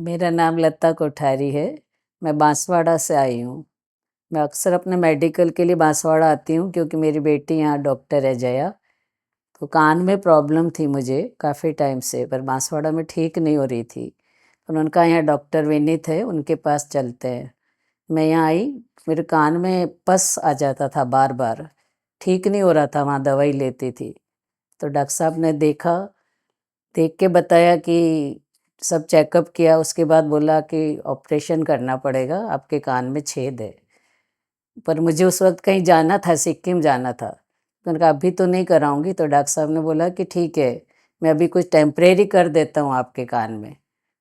मेरा नाम लता कोठारी है। मैं बांसवाड़ा से आई हूँ। मैं अक्सर अपने मेडिकल के लिए बांसवाड़ा आती हूँ क्योंकि मेरी बेटी यहाँ डॉक्टर है जया। तो कान में प्रॉब्लम थी मुझे काफ़ी टाइम से, पर बांसवाड़ा में ठीक नहीं हो रही थी। उन्होंने कहा यहाँ डॉक्टर विनीत है, उनके पास चलते हैं। मैं यहाँ आई, मेरे कान में पस आ जाता था बार बार, ठीक नहीं हो रहा था, वहाँ दवाई लेती थी। तो डॉक्टर साहब ने देखा, देख के बताया कि सब चेकअप किया, उसके बाद बोला कि ऑपरेशन करना पड़ेगा, आपके कान में छेद है। पर मुझे उस वक्त कहीं जाना था, सिक्किम जाना था। तो मैंने कहा अभी तो नहीं कराऊंगी। तो डॉक्टर साहब ने बोला कि ठीक है, मैं अभी कुछ टेम्परेरी कर देता हूँ आपके कान में,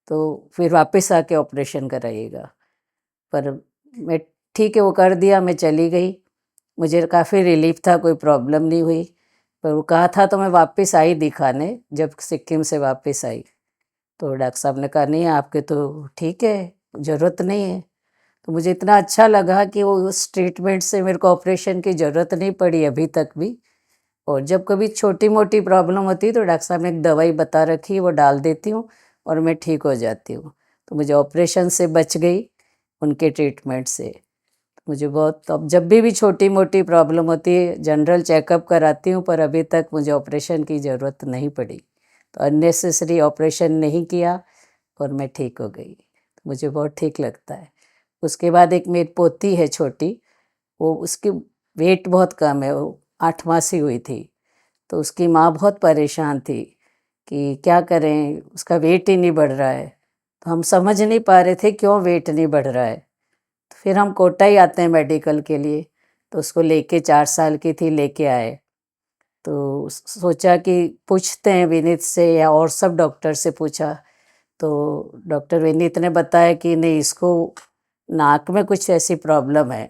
तो फिर वापस आके ऑपरेशन कराइएगा। पर मैं ठीक है, वो कर दिया, मैं चली गई। मुझे काफ़ी रिलीफ था, कोई प्रॉब्लम नहीं हुई। पर वो कहा था तो मैं वापस आई दिखाने, जब सिक्किम से वापस आई तो डॉक्टर साहब ने कहा नहीं आपके तो ठीक है, ज़रूरत नहीं है। तो मुझे इतना अच्छा लगा कि वो उस ट्रीटमेंट से मेरे को ऑपरेशन की ज़रूरत नहीं पड़ी अभी तक भी। और जब कभी छोटी मोटी प्रॉब्लम होती है तो डॉक्टर साहब ने एक दवाई बता रखी है, वो डाल देती हूँ और मैं ठीक हो जाती हूँ। तो मुझे ऑपरेशन से बच गई उनके ट्रीटमेंट से। मुझे बहुत, अब जब भी छोटी मोटी प्रॉब्लम होती है जनरल चेकअप कराती हूँ, पर अभी तक मुझे ऑपरेशन की ज़रूरत नहीं पड़ी। तो अननेसेसरी ऑपरेशन नहीं किया और मैं ठीक हो गई। तो मुझे बहुत ठीक लगता है। उसके बाद एक मेरी पोती है छोटी, वो उसकी वेट बहुत कम है, वो 8 मासी हुई थी। तो उसकी माँ बहुत परेशान थी कि क्या करें, उसका वेट ही नहीं बढ़ रहा है। तो हम समझ नहीं पा रहे थे क्यों वेट नहीं बढ़ रहा है। तो फिर हम कोटा ही आते हैं मेडिकल के लिए, तो उसको लेके 4 साल की थी, लेके आए। तो सोचा कि पूछते हैं विनीत से या और सब डॉक्टर से पूछा, तो डॉक्टर विनीत ने बताया कि नहीं, इसको नाक में कुछ ऐसी प्रॉब्लम है,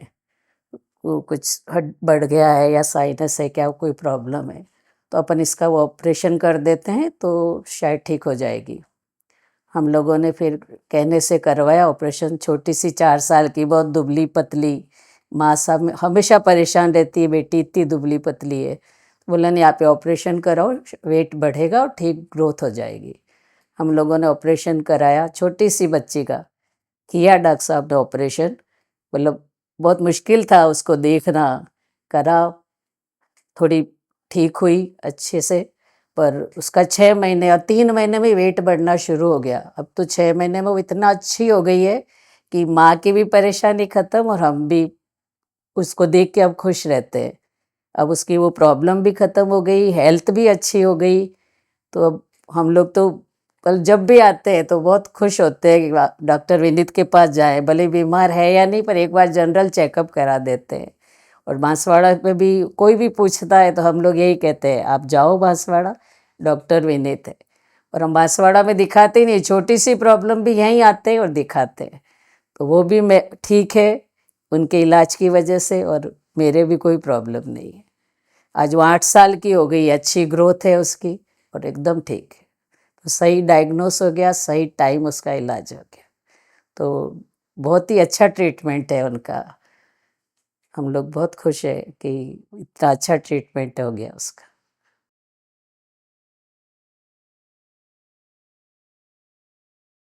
वो कुछ हट बढ़ गया है या साइनस है, क्या कोई प्रॉब्लम है, तो अपन इसका वो ऑपरेशन कर देते हैं तो शायद ठीक हो जाएगी। हम लोगों ने फिर कहने से करवाया ऑपरेशन। छोटी सी 4 साल की, बहुत दुबली पतली, माँ साहब हमेशा परेशान रहती है, बेटी इतनी दुबली पतली है। बोला नहीं, आप ऑपरेशन कराओ, वेट बढ़ेगा और ठीक ग्रोथ हो जाएगी। हम लोगों ने ऑपरेशन कराया, छोटी सी बच्ची का किया डॉक्टर साहब ने ऑपरेशन। मतलब बहुत मुश्किल था उसको देखना, करा, थोड़ी ठीक हुई अच्छे से। पर उसका 6 महीने और 3 महीने में वेट बढ़ना शुरू हो गया। अब तो 6 महीने में वो इतना अच्छी हो गई है कि माँ की भी परेशानी ख़त्म और हम भी उसको देख के अब खुश रहते हैं। अब उसकी वो प्रॉब्लम भी ख़त्म हो गई, हेल्थ भी अच्छी हो गई। तो अब हम लोग तो कल जब भी आते हैं तो बहुत खुश होते हैं कि डॉक्टर विनीत के पास जाएं, भले बीमार है या नहीं, पर एक बार जनरल चेकअप करा देते हैं। और बांसवाड़ा में भी कोई भी पूछता है तो हम लोग यही कहते हैं, आप जाओ बांसवाड़ा, डॉक्टर विनीत है। और हम बांसवाड़ा में दिखाते ही नहीं, छोटी सी प्रॉब्लम भी यहीं आते हैं और दिखाते हैं। तो वो भी मैं ठीक है उनके इलाज की वजह से, और मेरे भी कोई प्रॉब्लम नहीं है। आज वो 8 साल की हो गई, अच्छी ग्रोथ है उसकी और एकदम ठीक है। तो सही डायग्नोस हो गया, सही टाइम उसका इलाज हो गया। तो बहुत ही अच्छा ट्रीटमेंट है उनका। हम लोग बहुत खुश हैं कि इतना अच्छा ट्रीटमेंट हो गया उसका।